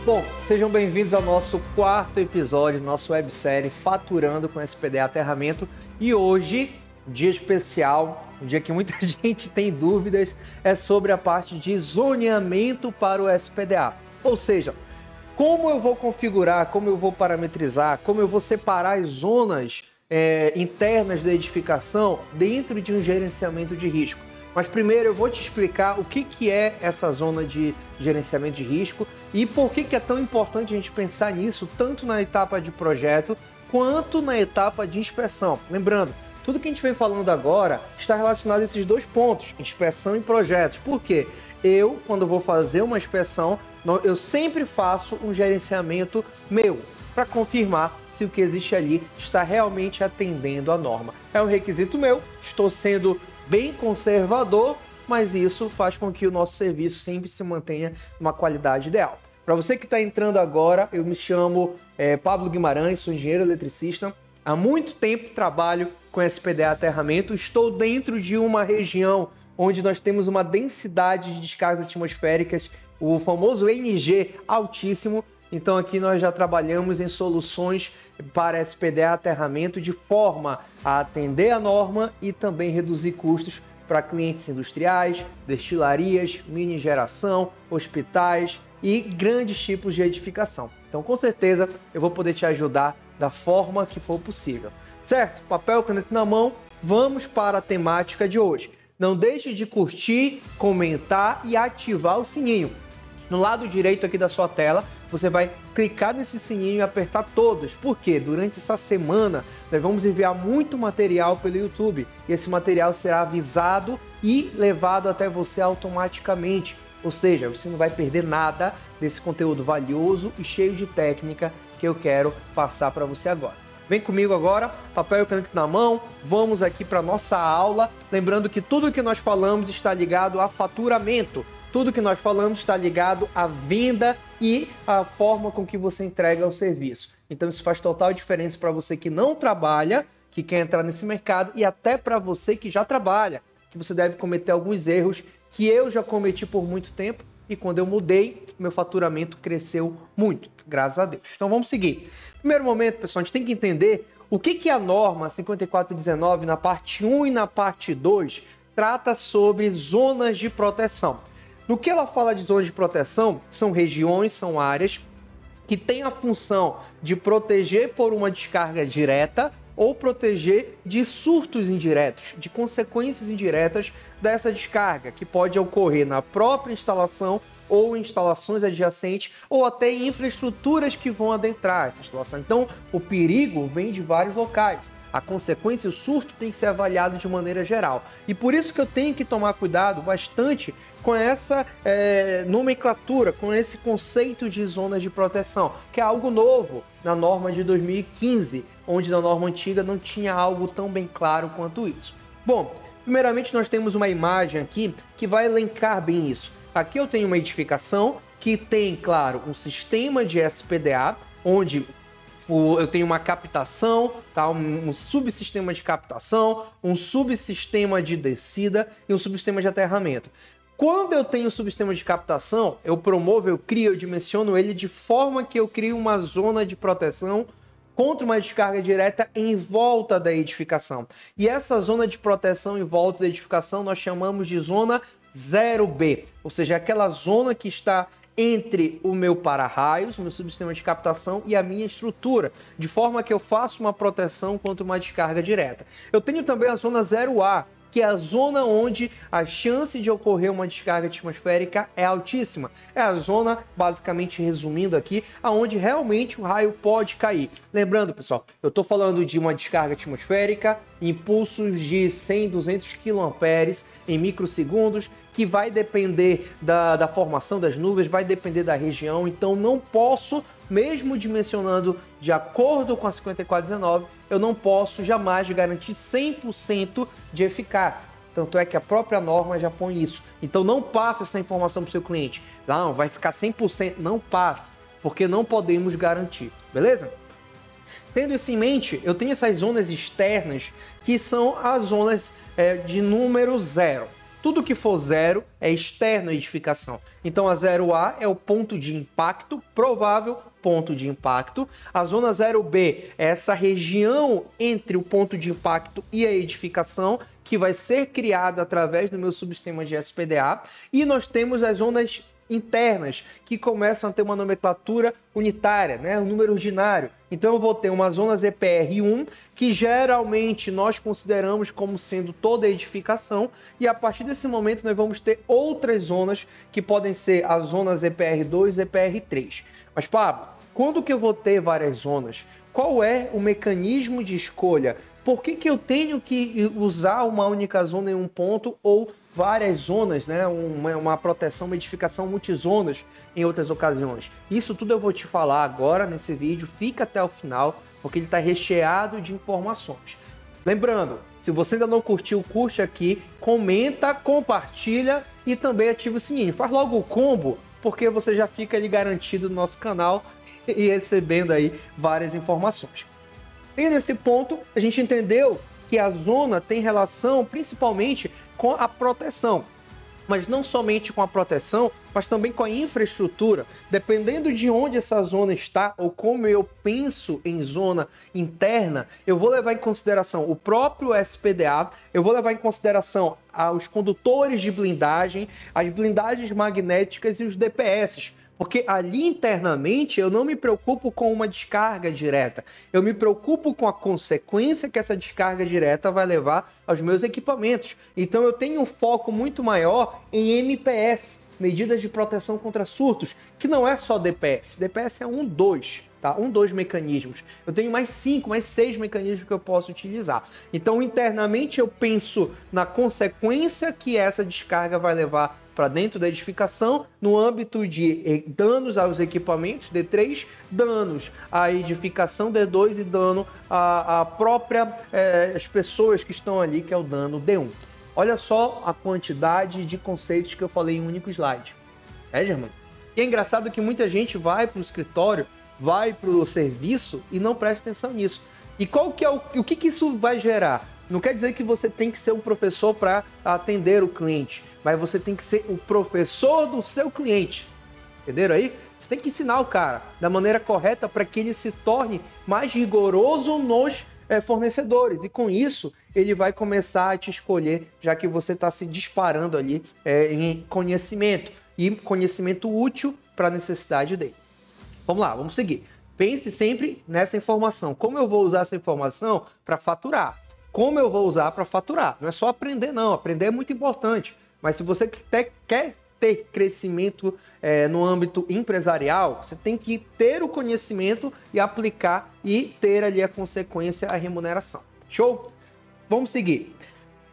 Bom, sejam bem-vindos ao nosso quarto episódio, nossa websérie Faturando com SPDA Aterramento. E hoje, um dia especial, um dia que muita gente tem dúvidas, é sobre a parte de zoneamento para o SPDA. Ou seja, como eu vou configurar, como eu vou parametrizar, como eu vou separar as zonas internas da edificação dentro de um gerenciamento de risco. Mas primeiro eu vou te explicar o que é essa zona de gerenciamento de risco e por que é tão importante a gente pensar nisso tanto na etapa de projeto quanto na etapa de inspeção. Lembrando, tudo que a gente vem falando agora está relacionado a esses dois pontos, inspeção e projetos. Por quê? Eu, quando vou fazer uma inspeção, eu sempre faço um gerenciamento meu para confirmar se o que existe ali está realmente atendendo a norma. É um requisito meu, estou sendo bem conservador, mas isso faz com que o nosso serviço sempre se mantenha numa qualidade ideal. Para você que está entrando agora, eu me chamo Pablo Guimarães, sou engenheiro eletricista. Há muito tempo trabalho com SPDA Aterramento. Estou dentro de uma região onde nós temos uma densidade de descargas atmosféricas, o famoso NG altíssimo. Então aqui nós já trabalhamos em soluções para SPDA Aterramento de forma a atender a norma e também reduzir custos para clientes industriais, destilarias, mini geração, hospitais e grandes tipos de edificação. Então com certeza eu vou poder te ajudar da forma que for possível. Certo? Papel, caneta na mão, vamos para a temática de hoje. Não deixe de curtir, comentar e ativar o sininho. No lado direito aqui da sua tela, você vai clicar nesse sininho e apertar todos, porque durante essa semana nós vamos enviar muito material pelo YouTube e esse material será avisado e levado até você automaticamente. Ou seja, você não vai perder nada desse conteúdo valioso e cheio de técnica que eu quero passar para você agora. Vem comigo agora, papel e caneta na mão, vamos aqui para nossa aula. Lembrando que tudo que nós falamos está ligado a faturamento. Tudo que nós falamos está ligado à venda e à forma com que você entrega o serviço. Então isso faz total diferença para você que não trabalha, que quer entrar nesse mercado e até para você que já trabalha, que você deve cometer alguns erros que eu já cometi por muito tempo e quando eu mudei, meu faturamento cresceu muito, graças a Deus. Então vamos seguir. Primeiro momento, pessoal, a gente tem que entender o que a norma 5419 na parte 1 e na parte 2 trata sobre zonas de proteção. No que ela fala de zonas de proteção, são regiões, são áreas que têm a função de proteger por uma descarga direta ou proteger de surtos indiretos, de consequências indiretas dessa descarga, que pode ocorrer na própria instalação ou instalações adjacentes ou até em infraestruturas que vão adentrar essa instalação. Então, o perigo vem de vários locais. A consequência, o surto tem que ser avaliado de maneira geral. E por isso que eu tenho que tomar cuidado bastante com essa nomenclatura, com esse conceito de zonas de proteção, que é algo novo na norma de 2015, onde na norma antiga não tinha algo tão bem claro quanto isso. Bom, primeiramente nós temos uma imagem aqui que vai elencar bem isso. Aqui eu tenho uma edificação que tem, claro, um sistema de SPDA, onde eu tenho uma captação, tá? um subsistema de captação, um subsistema de descida e um subsistema de aterramento. Quando eu tenho o subsistema de captação, eu promovo, eu crio, eu dimensiono ele de forma que eu crio uma zona de proteção contra uma descarga direta em volta da edificação. E essa zona de proteção em volta da edificação nós chamamos de zona 0B, ou seja, aquela zona que está entre o meu para-raios, o meu subsistema de captação e a minha estrutura, de forma que eu faço uma proteção contra uma descarga direta. Eu tenho também a zona 0A, que é a zona onde a chance de ocorrer uma descarga atmosférica é altíssima. É a zona, basicamente resumindo aqui, aonde realmente o raio pode cair. Lembrando, pessoal, eu estou falando de uma descarga atmosférica, impulsos de 100, 200 kA em microsegundos, que vai depender da formação das nuvens, vai depender da região, então não posso, mesmo dimensionando de acordo com a 5419, eu não posso jamais garantir 100% de eficácia. Tanto é que a própria norma já põe isso. Então não passe essa informação para o seu cliente. Não, vai ficar 100%. Não passe, porque não podemos garantir. Beleza? Tendo isso em mente, eu tenho essas zonas externas que são as zonas de número 0. Tudo que for zero é externo à edificação. Então a 0A é o ponto de impacto, provável ponto de impacto. A zona 0B é essa região entre o ponto de impacto e a edificação, que vai ser criada através do meu subsistema de SPDA. E nós temos as zonas internas, que começam a ter uma nomenclatura unitária, né? Um número ordinário. Então eu vou ter uma zona ZPR1, que geralmente nós consideramos como sendo toda a edificação, e a partir desse momento nós vamos ter outras zonas que podem ser a zona ZPR2 e ZPR3. Mas, Pablo, quando que eu vou ter várias zonas? Qual é o mecanismo de escolha? Por que eu tenho que usar uma única zona em um ponto ou várias zonas, né? Uma proteção, uma edificação multizonas em outras ocasiões? Isso tudo eu vou te falar agora nesse vídeo. Fica até o final, porque ele está recheado de informações. Lembrando, se você ainda não curtiu, curte aqui, comenta, compartilha e também ativa o sininho. Faz logo o combo, porque você já fica ali garantido no nosso canal e recebendo aí várias informações. E nesse ponto, a gente entendeu que a zona tem relação principalmente com a proteção. Mas não somente com a proteção, mas também com a infraestrutura. Dependendo de onde essa zona está, ou como eu penso em zona interna, eu vou levar em consideração o próprio SPDA, eu vou levar em consideração os condutores de blindagem, as blindagens magnéticas e os DPS. Porque ali internamente eu não me preocupo com uma descarga direta, eu me preocupo com a consequência que essa descarga direta vai levar aos meus equipamentos. Então eu tenho um foco muito maior em MPS, medidas de proteção contra surtos, que não é só DPS. DPS é tá? Dois mecanismos. Eu tenho mais 5, mais 6 mecanismos que eu posso utilizar. Então internamente eu penso na consequência que essa descarga vai levar para dentro da edificação, no âmbito de danos aos equipamentos, D3, danos à edificação, D2, e dano à própria as pessoas que estão ali, que é o dano D1. Olha só a quantidade de conceitos que eu falei em um único slide. Germano? E é engraçado que muita gente vai para o escritório, vai para o serviço e não presta atenção nisso. E qual que é o que isso vai gerar? Não quer dizer que você tem que ser um professor para atender o cliente, mas você tem que ser o professor do seu cliente. Entenderam aí? Você tem que ensinar o cara da maneira correta para que ele se torne mais rigoroso nos fornecedores. E com isso, ele vai começar a te escolher, já que você está se disparando ali em conhecimento. E conhecimento útil para a necessidade dele. Vamos lá, vamos seguir. Pense sempre nessa informação. Como eu vou usar essa informação para faturar? Como eu vou usar para faturar? Não é só aprender, não. Aprender é muito importante. Mas se você quer ter crescimento no âmbito empresarial, você tem que ter o conhecimento e aplicar e ter ali a consequência, a remuneração. Show? Vamos seguir.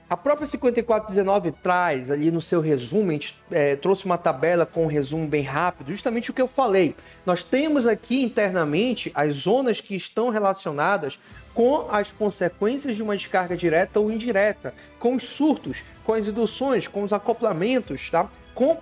A própria 5419 traz ali no seu resumo, a gente trouxe uma tabela com um resumo bem rápido, justamente o que eu falei. Nós temos aqui internamente as zonas que estão relacionadas com as consequências de uma descarga direta ou indireta, com os surtos, com as induções, com os acoplamentos, tá? Com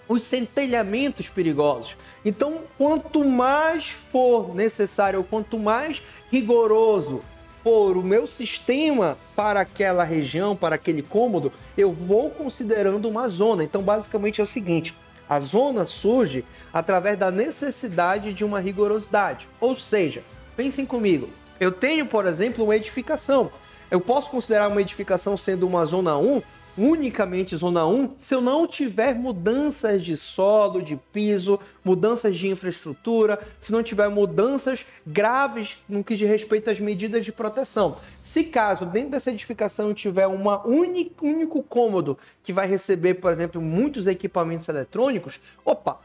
os centelhamentos perigosos. Então, quanto mais for necessário, quanto mais rigoroso for o meu sistema para aquela região, para aquele cômodo, eu vou considerando uma zona. Então, basicamente é o seguinte: a zona surge através da necessidade de uma rigorosidade. Ou seja, pensem comigo, eu tenho, por exemplo, uma edificação. Eu posso considerar uma edificação sendo uma zona 1, unicamente zona 1, se eu não tiver mudanças de solo, de piso, mudanças de infraestrutura, se não tiver mudanças graves no que diz respeito às medidas de proteção. Se caso dentro dessa edificação tiver um único cômodo que vai receber, por exemplo, muitos equipamentos eletrônicos,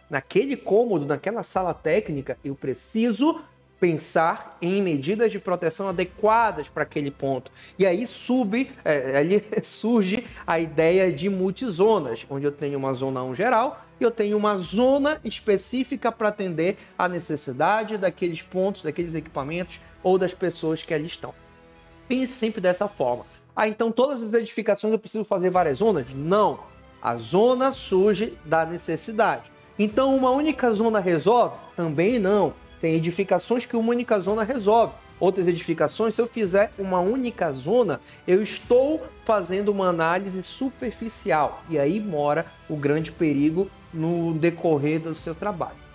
naquele cômodo, naquela sala técnica, eu preciso pensar em medidas de proteção adequadas para aquele ponto. E aí surge a ideia de multizonas, onde eu tenho uma zona 1 geral e eu tenho uma zona específica para atender a necessidade daqueles pontos, daqueles equipamentos ou das pessoas que ali estão. Pense sempre dessa forma. Então todas as edificações eu preciso fazer várias zonas? Não. A zona surge da necessidade. Então uma única zona resolve? Também não. Tem edificações que uma única zona resolve. outras edificações, se eu fizer uma única zona, eu estou fazendo uma análise superficial. E aí mora o grande perigo no decorrer do seu trabalho.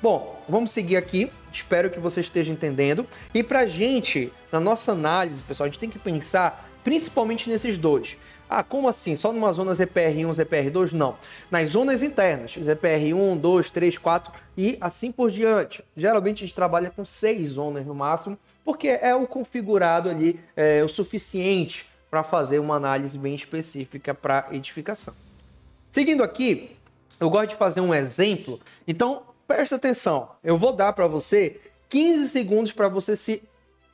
Bom, vamos seguir aqui. Espero que você esteja entendendo. E para a gente, na nossa análise, pessoal, a gente tem que pensar principalmente nesses dois. Ah, como assim? Só numa zona ZPR1, ZPR2? Não. Nas zonas internas, ZPR1, 2, 3, 4 e assim por diante. Geralmente a gente trabalha com 6 zonas no máximo, porque é o configurado ali, o suficiente para fazer uma análise bem específica para edificação. Seguindo aqui, eu gosto de fazer um exemplo. Então, presta atenção. Eu vou dar para você 15 segundos para você se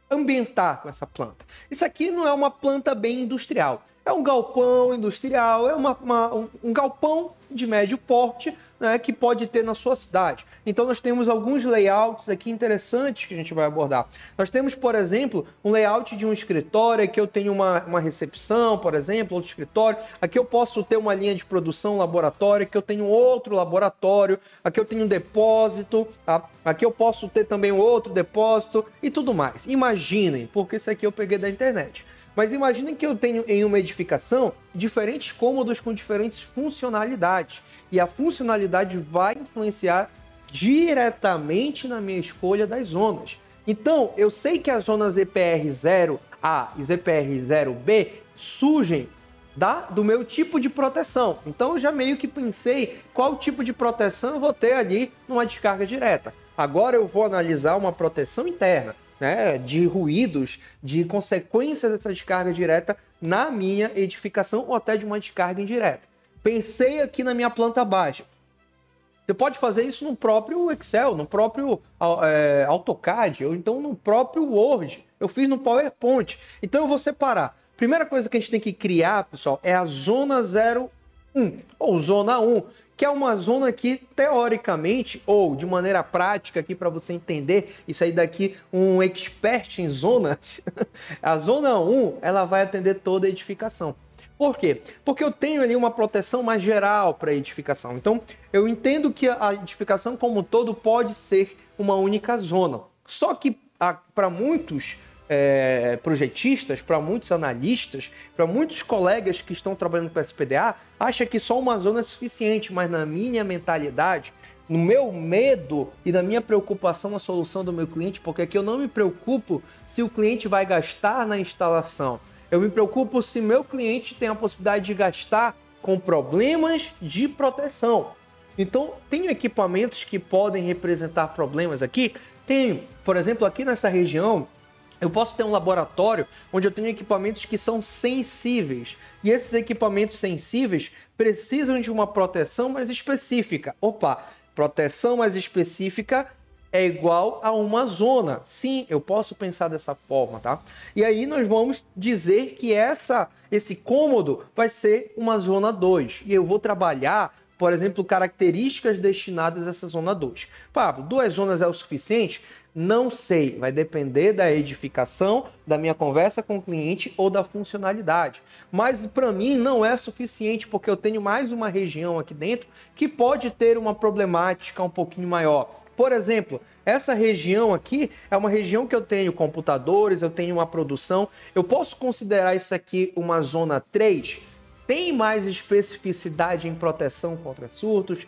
ambientar com essa planta. Isso aqui não é uma planta bem industrial. É um galpão industrial, é um galpão de médio porte, né, que pode ter na sua cidade. Então nós temos alguns layouts aqui interessantes que a gente vai abordar. Nós temos, por exemplo, um layout de um escritório, aqui eu tenho uma recepção, por exemplo, outro escritório. Aqui eu posso ter uma linha de produção, um laboratório, aqui eu tenho outro laboratório, aqui eu tenho um depósito, tá? Aqui eu posso ter também outro depósito e tudo mais. Imaginem, porque isso aqui eu peguei da internet. Mas imaginem que eu tenho em uma edificação diferentes cômodos com diferentes funcionalidades. E a funcionalidade vai influenciar diretamente na minha escolha das zonas. Então, eu sei que as zonas ZPR0A e ZPR0B surgem do meu tipo de proteção. Então, eu já meio que pensei qual tipo de proteção eu vou ter ali numa descarga direta. Agora eu vou analisar uma proteção interna, né, de ruídos, de consequências dessa descarga direta na minha edificação ou até de uma descarga indireta. Pensei aqui na minha planta baixa. Você pode fazer isso no próprio Excel, no próprio AutoCAD, ou então no próprio Word. Eu fiz no PowerPoint. Então eu vou separar. Primeira coisa que a gente tem que criar, pessoal, é a zona 01, ou zona 1, que é uma zona que, teoricamente, ou de maneira prática aqui para você entender, isso aí daqui, um expert em zonas, a zona 1, ela vai atender toda a edificação. Por quê? Porque eu tenho ali uma proteção mais geral para a edificação. Então, eu entendo que a edificação como um todo pode ser uma única zona. Só que para muitos projetistas, para muitos analistas, para muitos colegas que estão trabalhando com SPDA, acha que só uma zona é suficiente, mas na minha mentalidade, no meu medo e na minha preocupação na solução do meu cliente, porque aqui eu não me preocupo se o cliente vai gastar na instalação, eu me preocupo se meu cliente tem a possibilidade de gastar com problemas de proteção. Então, tenho equipamentos que podem representar problemas aqui? Tenho, por exemplo, aqui nessa região, eu posso ter um laboratório onde eu tenho equipamentos que são sensíveis. E esses equipamentos sensíveis precisam de uma proteção mais específica. Opa, proteção mais específica é igual a uma zona. Sim, eu posso pensar dessa forma, tá? E aí nós vamos dizer que esse cômodo vai ser uma zona 2. E eu vou trabalhar, por exemplo, características destinadas a essa zona 2. Pablo, 2 zonas é o suficiente? Não sei, vai depender da edificação, da minha conversa com o cliente ou da funcionalidade. Mas para mim não é suficiente porque eu tenho mais uma região aqui dentro que pode ter uma problemática um pouquinho maior. Por exemplo, essa região aqui é uma região que eu tenho computadores, eu tenho uma produção. Eu posso considerar isso aqui uma zona 3? Tem mais especificidade em proteção contra surtos,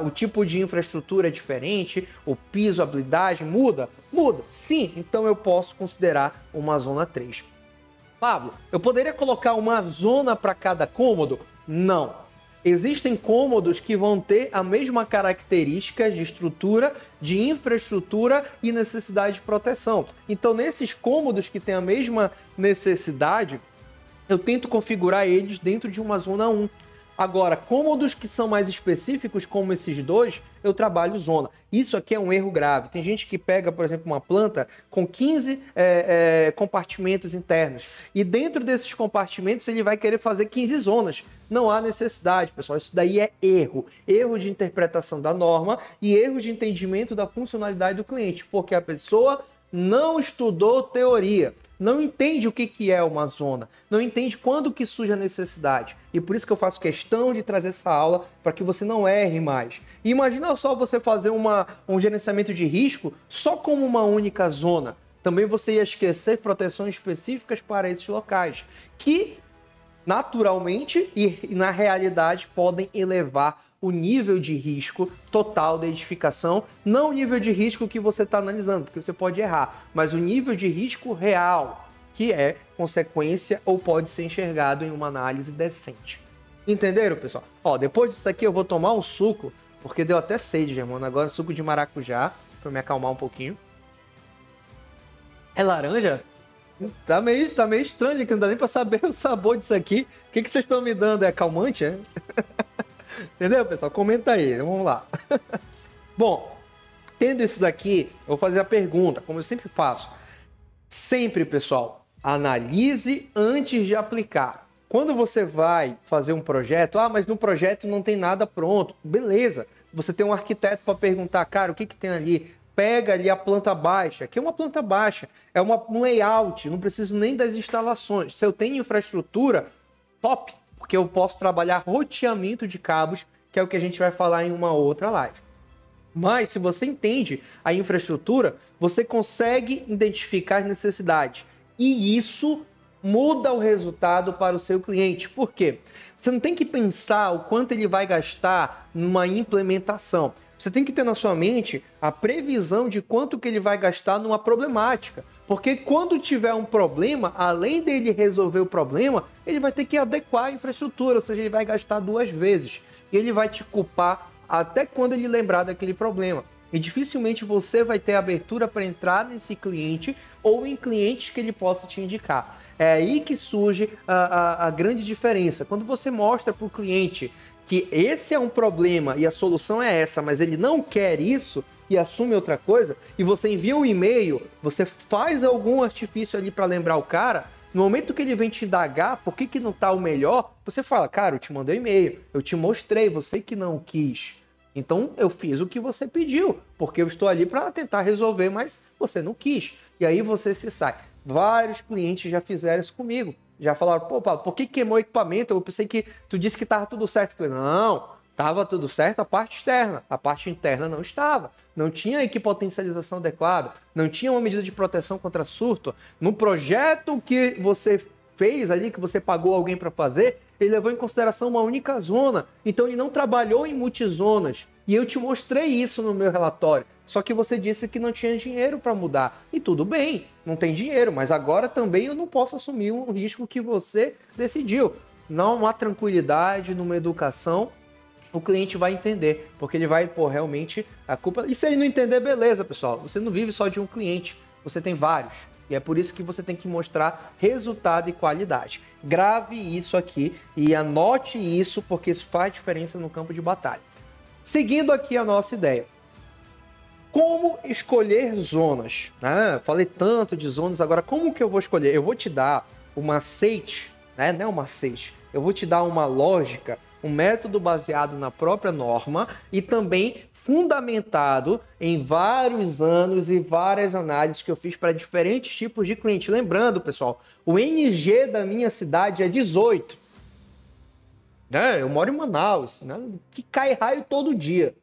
o tipo de infraestrutura é diferente, o piso, a blindagem muda? Muda, sim, então eu posso considerar uma zona 3. Pablo, eu poderia colocar uma zona para cada cômodo? Não. Existem cômodos que vão ter a mesma característica de estrutura, de infraestrutura e necessidade de proteção. Então, nesses cômodos que têm a mesma necessidade, eu tento configurar eles dentro de uma zona 1. Agora, cômodos que são mais específicos, como esses dois, eu trabalho zona. Isso aqui é um erro grave. Tem gente que pega, por exemplo, uma planta com 15 compartimentos internos. E dentro desses compartimentos ele vai querer fazer 15 zonas. Não há necessidade, pessoal. Isso daí é erro. Erro de interpretação da norma e erro de entendimento da funcionalidade do cliente. Porque a pessoa não estudou teoria. Não entende o que é uma zona, não entende quando que surge a necessidade. E por isso que eu faço questão de trazer essa aula para que você não erre mais. E imagina só você fazer um gerenciamento de risco só com uma única zona. também você ia esquecer proteções específicas para esses locais, que naturalmente e na realidade podem elevar o nível de risco total da edificação, não o nível de risco que você está analisando, porque você pode errar, mas o nível de risco real, que é consequência ou pode ser enxergado em uma análise decente. Entenderam, pessoal? Ó, depois disso aqui eu vou tomar um suco, porque deu até sede, Germano. Agora suco de maracujá, para me acalmar um pouquinho. É laranja? Tá meio estranho aqui, não dá nem para saber o sabor disso aqui. O que vocês estão me dando? É calmante, é? Entendeu, pessoal? Comenta aí, vamos lá. Bom, tendo isso daqui, eu vou fazer a pergunta, como eu sempre faço. Sempre, pessoal, analise antes de aplicar. Quando você vai fazer um projeto, mas no projeto não tem nada pronto. Beleza, você tem um arquiteto para perguntar, cara, o que tem ali? Pega ali a planta baixa, que é uma planta baixa, é um layout, não preciso nem das instalações. Se eu tenho infraestrutura, top, porque eu posso trabalhar roteamento de cabos, que é o que a gente vai falar em uma outra live. Mas se você entende a infraestrutura, você consegue identificar as necessidades. E isso muda o resultado para o seu cliente. Por quê? Você não tem que pensar o quanto ele vai gastar numa implementação. Você tem que ter na sua mente a previsão de quanto que ele vai gastar numa problemática. Porque quando tiver um problema, além dele resolver o problema, ele vai ter que adequar a infraestrutura, ou seja, ele vai gastar 2 vezes. E ele vai te culpar até quando ele lembrar daquele problema. E dificilmente você vai ter abertura para entrar nesse cliente ou em clientes que ele possa te indicar. É aí que surge a grande diferença. Quando você mostra para o cliente que esse é um problema e a solução é essa, mas ele não quer isso e assume outra coisa, e você envia um e-mail, você faz algum artifício ali para lembrar o cara, no momento que ele vem te indagar por que não está o melhor, você fala, cara, eu te mandei um e-mail, eu te mostrei, você que não quis. Então eu fiz o que você pediu, porque eu estou ali para tentar resolver, mas você não quis. E aí você se sai. Vários clientes já fizeram isso comigo. Já falaram, pô, Paulo, por que queimou o equipamento? Eu pensei que tu disse que estava tudo certo. Eu falei, não, estava tudo certo a parte externa. A parte interna não estava. Não tinha equipotencialização adequada. Não tinha uma medida de proteção contra surto. No projeto que você fez ali, que você pagou alguém para fazer, ele levou em consideração uma única zona. Então ele não trabalhou em multizonas. E eu te mostrei isso no meu relatório. Só que você disse que não tinha dinheiro para mudar. E tudo bem, não tem dinheiro, mas agora também eu não posso assumir um risco que você decidiu. Não há tranquilidade numa educação, o cliente vai entender, porque ele vai, pô, realmente a culpa... E se ele não entender, beleza, pessoal. Você não vive só de um cliente, você tem vários. E é por isso que você tem que mostrar resultado e qualidade. Grave isso aqui e anote isso, porque isso faz diferença no campo de batalha. Seguindo aqui a nossa ideia. Como escolher zonas? Falei tanto de zonas, agora como que eu vou escolher? Eu vou te dar um macete, não é um macete. Eu vou te dar uma lógica, um método baseado na própria norma e também fundamentado em vários anos e várias análises que eu fiz para diferentes tipos de cliente. Lembrando, pessoal, o NG da minha cidade é 18. Eu moro em Manaus, que cai raio todo dia,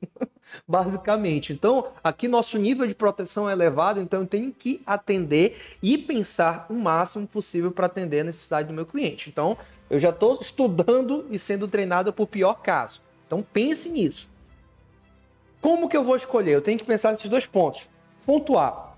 basicamente. Então, aqui nosso nível de proteção é elevado, então eu tenho que atender e pensar o máximo possível para atender a necessidade do meu cliente. Então, eu já estou estudando e sendo treinado por pior caso. Então, pense nisso. Como que eu vou escolher? Eu tenho que pensar nesses 2 pontos. Ponto A,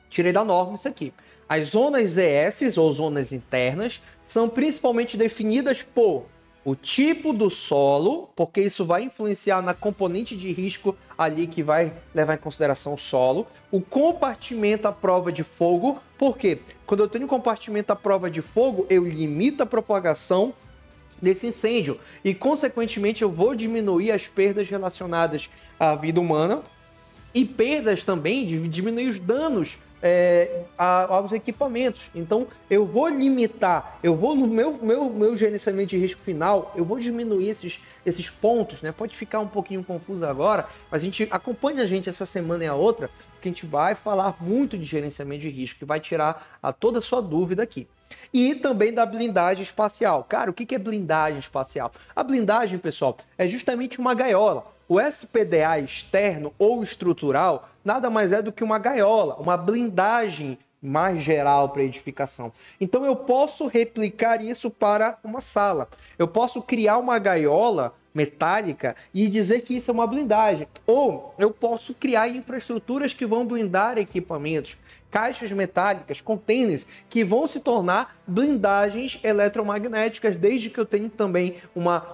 tirei da norma isso aqui. As zonas ES, ou zonas internas, são principalmente definidas por o tipo do solo, porque isso vai influenciar na componente de risco ali que vai levar em consideração o solo. O compartimento à prova de fogo, porque quando eu tenho compartimento à prova de fogo, eu limito a propagação desse incêndio e, consequentemente, eu vou diminuir as perdas relacionadas à vida humana e perdas também de diminuir os danos aos equipamentos. Então eu vou limitar, eu vou no meu gerenciamento de risco final, eu vou diminuir esses pontos, Pode ficar um pouquinho confuso agora, mas acompanha a gente essa semana e a outra, porque a gente vai falar muito de gerenciamento de risco, que vai tirar toda a sua dúvida aqui. E também da blindagem espacial. Cara, o que é blindagem espacial? A blindagem, pessoal, é justamente uma gaiola. O SPDA externo ou estrutural nada mais é do que uma gaiola, uma blindagem mais geral para edificação. Então eu posso replicar isso para uma sala. Eu posso criar uma gaiola metálica e dizer que isso é uma blindagem. Ou eu posso criar infraestruturas que vão blindar equipamentos, caixas metálicas, containers, que vão se tornar blindagens eletromagnéticas, desde que eu tenha também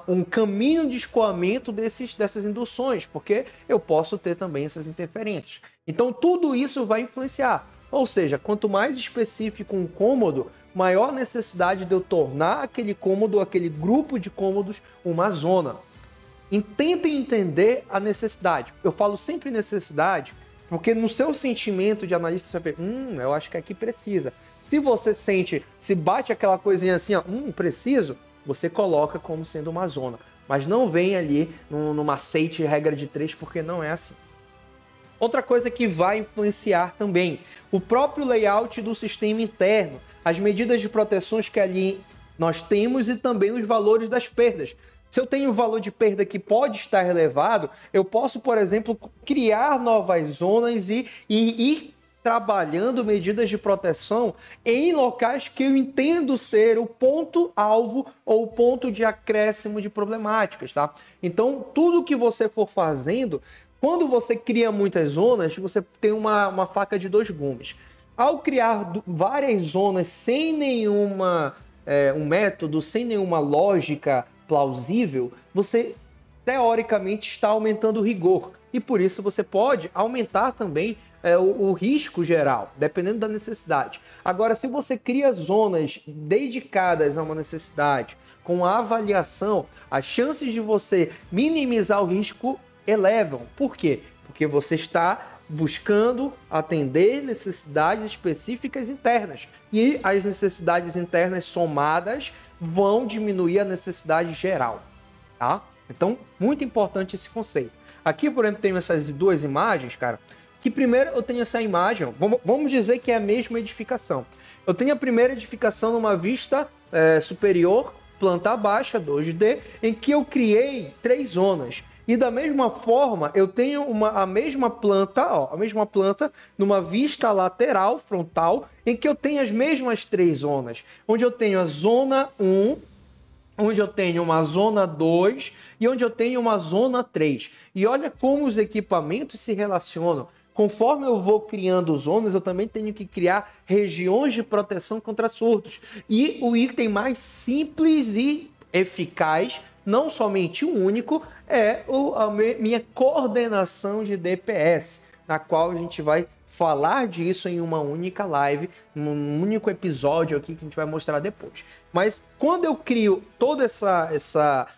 um caminho de escoamento dessas induções, porque eu posso ter também essas interferências. Então tudo isso vai influenciar. Ou seja, quanto mais específico um cômodo, maior necessidade de eu tornar aquele cômodo, aquele grupo de cômodos, uma zona. E tentem entender a necessidade. Eu falo sempre necessidade, porque no seu sentimento de analista você vai ver, eu acho que aqui precisa. Se você sente, se bate aquela coisinha assim, ó, preciso, você coloca como sendo uma zona. Mas não vem ali no macete regra de 3, porque não é assim. Outra coisa que vai influenciar também, o próprio layout do sistema interno, as medidas de proteções que ali nós temos e também os valores das perdas. Se eu tenho um valor de perda que pode estar elevado, eu posso, por exemplo, criar novas zonas e ir trabalhando medidas de proteção em locais que eu entendo ser o ponto-alvo ou o ponto de acréscimo de problemáticas, tá? Então, tudo que você for fazendo, quando você cria muitas zonas, você tem uma faca de dois gumes. Ao criar várias zonas sem nenhuma um método, sem nenhuma lógica plausível, você teoricamente está aumentando o rigor. E por isso você pode aumentar também o risco geral, dependendo da necessidade. Agora, se você cria zonas dedicadas a uma necessidade, com a avaliação, as chances de você minimizar o risco elevam. Por quê? Porque você está buscando atender necessidades específicas internas. E as necessidades internas somadas vão diminuir a necessidade geral, tá? Então, muito importante esse conceito. Aqui, por exemplo, tenho essas duas imagens, cara, que primeiro eu tenho essa imagem, vamos dizer que é a mesma edificação. Eu tenho a primeira edificação numa vista superior, planta baixa, 2D, em que eu criei 3 zonas. E da mesma forma, eu tenho a mesma planta numa vista lateral, frontal, em que eu tenho as mesmas 3 zonas. Onde eu tenho a zona 1, onde eu tenho uma zona 2 e onde eu tenho uma zona 3. E olha como os equipamentos se relacionam. Conforme eu vou criando zonas, eu também tenho que criar regiões de proteção contra surtos. E o item mais simples e eficaz, não somente o único, é a minha coordenação de DPS, na qual a gente vai falar disso em uma única live, num único episódio aqui que a gente vai mostrar depois. Mas quando eu crio toda essa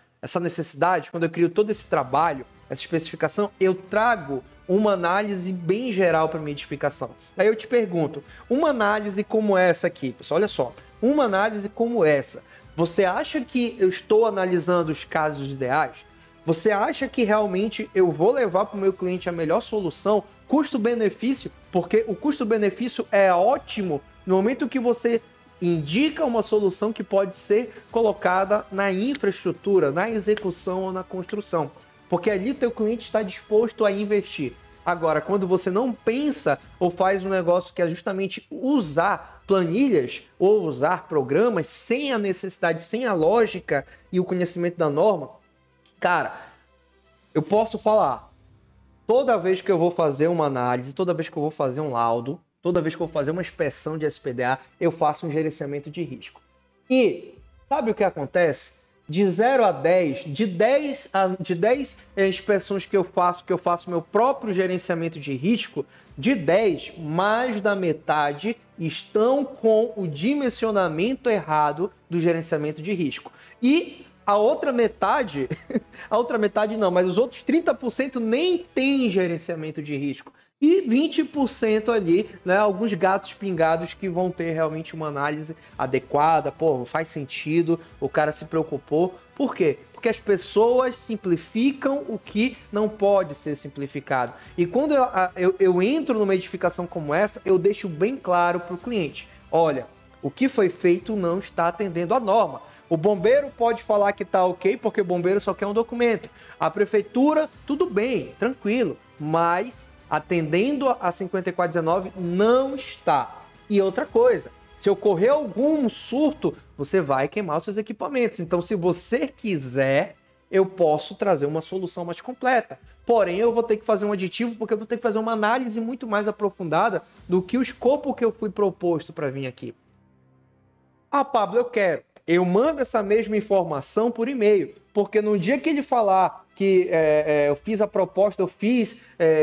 necessidade, quando eu crio todo esse trabalho, essa especificação, eu trago uma análise bem geral para minha edificação. Aí eu te pergunto, uma análise como essa aqui, pessoal, olha só, uma análise como essa, você acha que eu estou analisando os casos ideais? Você acha que realmente eu vou levar para o meu cliente a melhor solução, custo-benefício? Porque o custo-benefício é ótimo no momento que você indica uma solução que pode ser colocada na infraestrutura, na execução ou na construção. Porque ali o teu cliente está disposto a investir. Agora, quando você não pensa ou faz um negócio que é justamente usar planilhas ou usar programas sem a necessidade, sem a lógica e o conhecimento da norma, cara, eu posso falar, toda vez que eu vou fazer uma análise, toda vez que eu vou fazer um laudo, toda vez que eu vou fazer uma inspeção de SPDA, eu faço um gerenciamento de risco. E sabe o que acontece? De 0 a 10, de 10 inspeções que eu faço meu próprio gerenciamento de risco, de 10, mais da metade estão com o dimensionamento errado do gerenciamento de risco. E a outra metade não, mas os outros 30% nem tem gerenciamento de risco. E 20% ali, né, alguns gatos pingados que vão ter realmente uma análise adequada, pô, faz sentido, o cara se preocupou. Por quê? Porque as pessoas simplificam o que não pode ser simplificado. E quando eu entro numa edificação como essa, eu deixo bem claro para o cliente, olha, o que foi feito não está atendendo à norma. O bombeiro pode falar que está ok, porque o bombeiro só quer um documento. A prefeitura, tudo bem, tranquilo, mas atendendo a 5419 não está. E outra coisa, se ocorrer algum surto, você vai queimar os seus equipamentos. Então, se você quiser, eu posso trazer uma solução mais completa. Porém, eu vou ter que fazer um aditivo, porque eu vou ter que fazer uma análise muito mais aprofundada do que o escopo que eu fui proposto para vir aqui. Ah, Pablo, eu quero. Eu mando essa mesma informação por e-mail, porque no dia que ele falar que eu fiz a proposta,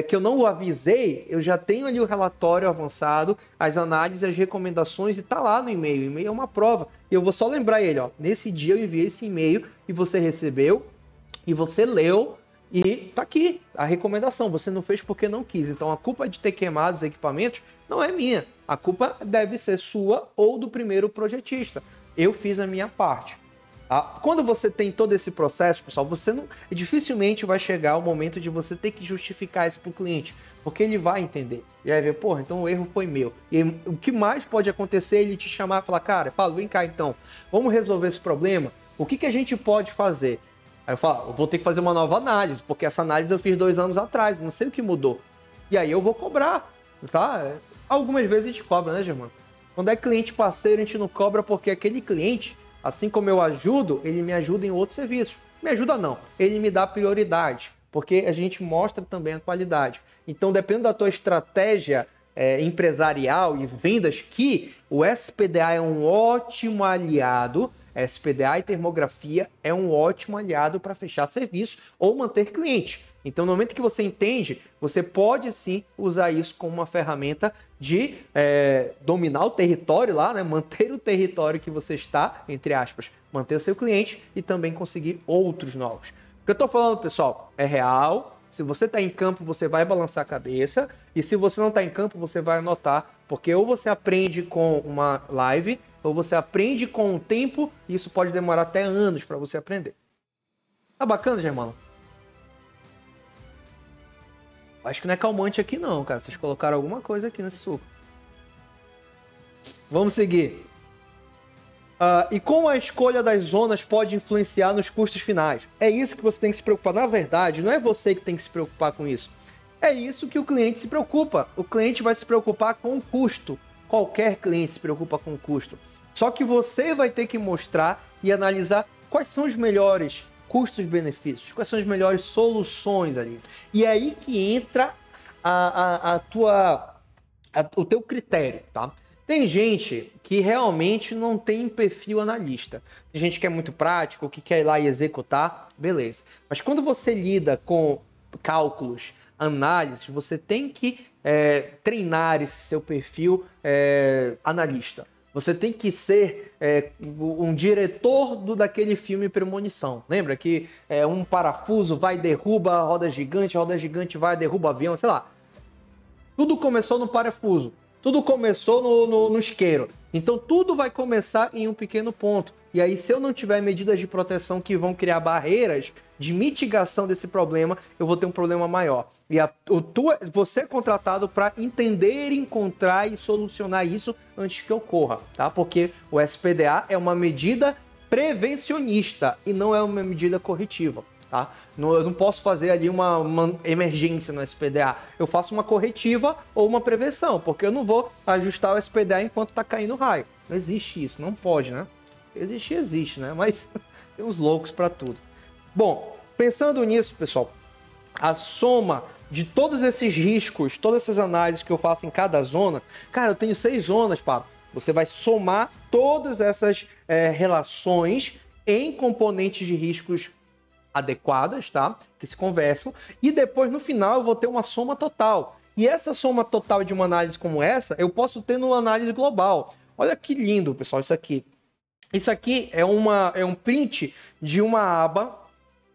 que eu não o avisei, eu já tenho ali o relatório avançado, as análises, as recomendações, e tá lá no e-mail. O e-mail é uma prova. E eu vou só lembrar ele, ó, nesse dia eu enviei esse e-mail e você recebeu, e você leu, e tá aqui a recomendação. Você não fez porque não quis. Então a culpa de ter queimado os equipamentos não é minha. A culpa deve ser sua ou do primeiro projetista. Eu fiz a minha parte. Tá? Quando você tem todo esse processo, pessoal, você não, dificilmente vai chegar o momento de você ter que justificar isso para o cliente, porque ele vai entender. E vai ver, porra, então o erro foi meu. E o que mais pode acontecer é ele te chamar e falar, cara, Paulo, vem cá então, vamos resolver esse problema? O que a gente pode fazer? Aí eu falo, eu vou ter que fazer uma nova análise, porque essa análise eu fiz 2 anos atrás, não sei o que mudou. E aí eu vou cobrar, tá? Algumas vezes a gente cobra, né, Germano? Quando é cliente parceiro, a gente não cobra porque aquele cliente, assim como eu ajudo, ele me ajuda em outros serviços. Me ajuda não, ele me dá prioridade, porque a gente mostra também a qualidade. Então, dependendo da tua estratégia empresarial e vendas, que o SPDA é um ótimo aliado, SPDA e termografia é um ótimo aliado para fechar serviço ou manter cliente. Então, no momento que você entende, você pode sim usar isso como uma ferramenta de dominar o território lá, né? Manter o território que você está, entre aspas, manter o seu cliente e também conseguir outros novos. O que eu estou falando, pessoal, é real. Se você está em campo, você vai balançar a cabeça. E se você não está em campo, você vai anotar. Porque ou você aprende com uma live, ou você aprende com o tempo, e isso pode demorar até anos para você aprender. Tá bacana, Germano? Acho que não é calmante aqui não, cara. Vocês colocaram alguma coisa aqui nesse suco. Vamos seguir. E como a escolha das zonas pode influenciar nos custos finais? É isso que você tem que se preocupar. Na verdade, não é você que tem que se preocupar com isso. É isso que o cliente se preocupa. O cliente vai se preocupar com o custo. Qualquer cliente se preocupa com o custo. Só que você vai ter que mostrar e analisar quais são os melhores custos-benefícios, quais são as melhores soluções ali. E é aí que entra o teu critério, tá? Tem gente que realmente não tem perfil analista. Tem gente que é muito prático, que quer ir lá e executar, beleza. Mas quando você lida com cálculos, análises, você tem que treinar esse seu perfil analista. Você tem que ser um diretor daquele filme Premonição. Lembra que um parafuso vai, derruba a roda gigante vai, derruba o avião, sei lá. Tudo começou no parafuso. Tudo começou no isqueiro. Então, tudo vai começar em um pequeno ponto. E aí, se eu não tiver medidas de proteção que vão criar barreiras de mitigação desse problema, eu vou ter um problema maior. E você é contratado para entender, encontrar e solucionar isso antes que ocorra, tá? Porque o SPDA é uma medida prevencionista e não é uma medida corretiva. Tá? Eu não posso fazer ali uma emergência no SPDA. Eu faço uma corretiva ou uma prevenção, porque eu não vou ajustar o SPDA enquanto está caindo raio. Não existe isso, não pode, né? Existir existe, né? Mas tem uns loucos para tudo. Bom, pensando nisso, pessoal, a soma de todos esses riscos, todas essas análises que eu faço em cada zona, cara, eu tenho 6 zonas, Pablo. Você vai somar todas essas relações em componentes de riscos adequadas, tá? Que se conversam, e depois no final eu vou ter uma soma total. E essa soma total de uma análise como essa, eu posso ter numa análise global. Olha que lindo, pessoal, isso aqui. Isso aqui é um print de uma aba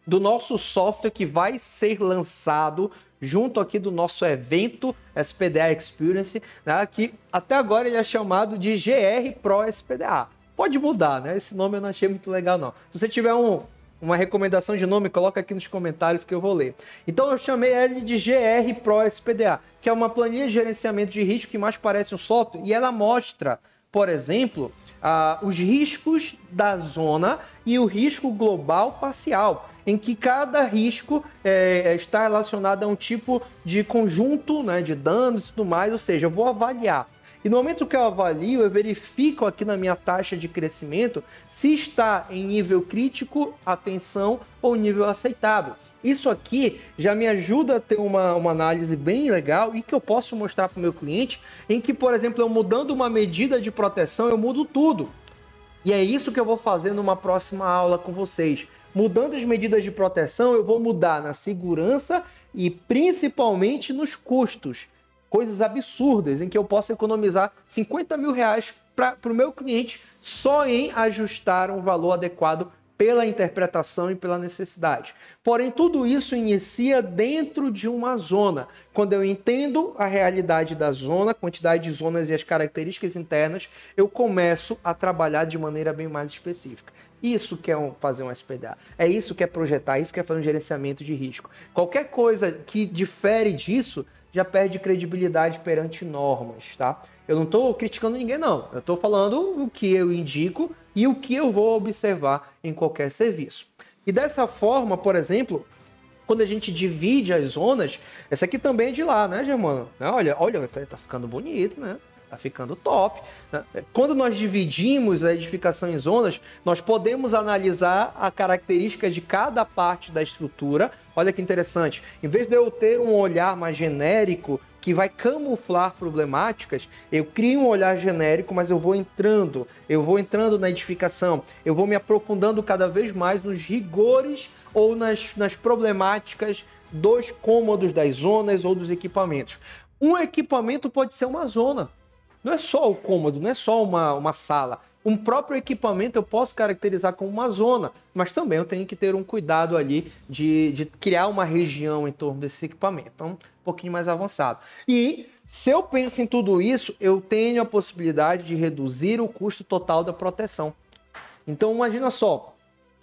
do nosso software que vai ser lançado junto aqui do nosso evento SPDA Experience, né? Que até agora ele é chamado de GR Pro SPDA. Pode mudar, né? Esse nome eu não achei muito legal, não. Se você tiver uma recomendação de nome, coloca aqui nos comentários que eu vou ler. Então eu chamei ele de GR Pro SPDA, que é uma planilha de gerenciamento de risco que mais parece um software, e ela mostra, por exemplo, os riscos da zona e o risco global parcial, em que cada risco está relacionado a um tipo de conjunto, né, de danos e tudo mais, ou seja, eu vou avaliar. E no momento que eu avalio, eu verifico aqui na minha taxa de crescimento se está em nível crítico, atenção, ou nível aceitável. Isso aqui já me ajuda a ter uma análise bem legal e que eu posso mostrar para o meu cliente, em que, por exemplo, eu mudando uma medida de proteção, eu mudo tudo. E é isso que eu vou fazer numa próxima aula com vocês. Mudando as medidas de proteção, eu vou mudar na segurança e principalmente nos custos. Coisas absurdas, em que eu posso economizar 50 mil reais para o meu cliente só em ajustar um valor adequado pela interpretação e pela necessidade. Porém, tudo isso inicia dentro de uma zona. Quando eu entendo a realidade da zona, a quantidade de zonas e as características internas, eu começo a trabalhar de maneira bem mais específica. Isso que é fazer um SPDA. É isso que é projetar, isso que é fazer um gerenciamento de risco. Qualquer coisa que difere disso já perde credibilidade perante normas, tá? Eu não estou criticando ninguém, não. Eu estou falando o que eu indico e o que eu vou observar em qualquer serviço. E dessa forma, por exemplo, quando a gente divide as zonas, essa aqui também é de lá, né, Germano? Olha, tá ficando bonito, né? Tá ficando top. Quando nós dividimos a edificação em zonas, nós podemos analisar a característica de cada parte da estrutura. Olha que interessante. Em vez de eu ter um olhar mais genérico que vai camuflar problemáticas, eu crio um olhar genérico, mas eu vou entrando na edificação, eu vou me aprofundando cada vez mais nos rigores ou nas problemáticas dos cômodos das zonas ou dos equipamentos. Um equipamento pode ser uma zona. Não é só o cômodo, não é só uma sala. Um próprio equipamento eu posso caracterizar como uma zona, mas também eu tenho que ter um cuidado ali de criar uma região em torno desse equipamento. Então, um pouquinho mais avançado. E se eu penso em tudo isso, eu tenho a possibilidade de reduzir o custo total da proteção. Então, imagina só,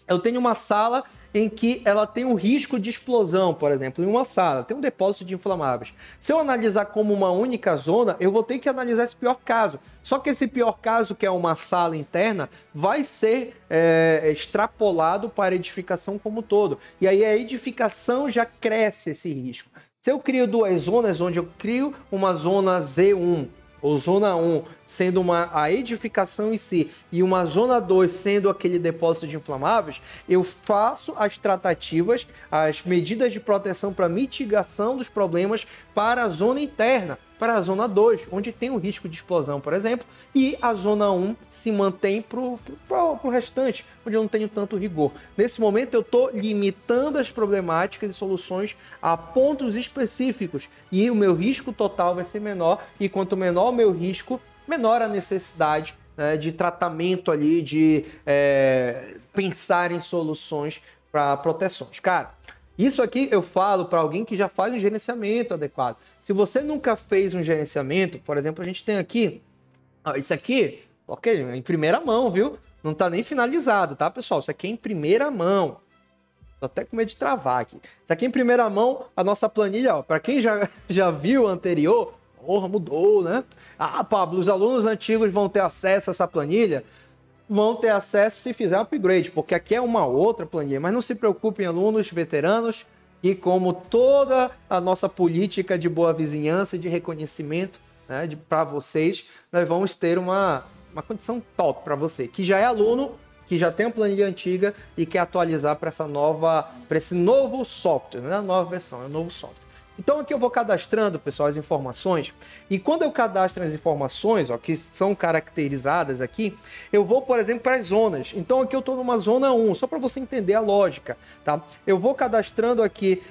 eu tenho uma sala em que ela tem um risco de explosão, por exemplo, em uma sala, tem um depósito de inflamáveis. Se eu analisar como uma única zona, eu vou ter que analisar esse pior caso. Só que esse pior caso, que é uma sala interna, vai ser extrapolado para a edificação como um todo. E aí a edificação já cresce esse risco. Se eu crio duas zonas, onde eu crio uma zona Z1, ou zona 1 sendo a edificação em si e uma zona 2 sendo aquele depósito de inflamáveis, eu faço as tratativas, as medidas de proteção para mitigação dos problemas para a zona interna, para a zona 2, onde tem o risco de explosão, por exemplo, e a zona 1 se mantém para o restante, onde eu não tenho tanto rigor. Nesse momento eu estou limitando as problemáticas e soluções a pontos específicos, e o meu risco total vai ser menor, e quanto menor o meu risco, menor a necessidade, né, de tratamento ali, de pensar em soluções para proteções. Cara, isso aqui eu falo para alguém que já faz um gerenciamento adequado. Se você nunca fez um gerenciamento, por exemplo, a gente tem aqui, isso aqui, ok, em primeira mão, viu? Não está nem finalizado, tá, pessoal? Isso aqui é em primeira mão. Tô até com medo de travar aqui. Isso aqui em primeira mão, a nossa planilha, ó, para quem já viu a anterior, porra, mudou, né? Ah, Pablo, os alunos antigos vão ter acesso a essa planilha? Vão ter acesso se fizer upgrade, porque aqui é uma outra planilha. Mas não se preocupem, alunos veteranos, e como toda a nossa política de boa vizinhança e de reconhecimento, né, para vocês, nós vamos ter uma condição top para você, que já é aluno, que já tem a planilha antiga e quer atualizar para esse novo software, não é a nova versão, é o novo software. Então aqui eu vou cadastrando, pessoal, as informações, e quando eu cadastro as informações, ó, que são caracterizadas aqui, eu vou, por exemplo, para as zonas. Então aqui eu estou numa zona 1, só para você entender a lógica, tá? Eu vou cadastrando aqui,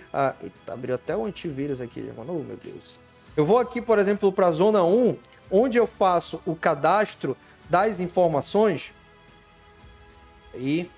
eita, abriu até o antivírus aqui, mano, oh, meu Deus. Eu vou aqui, por exemplo, para a zona 1, onde eu faço o cadastro das informações, aí...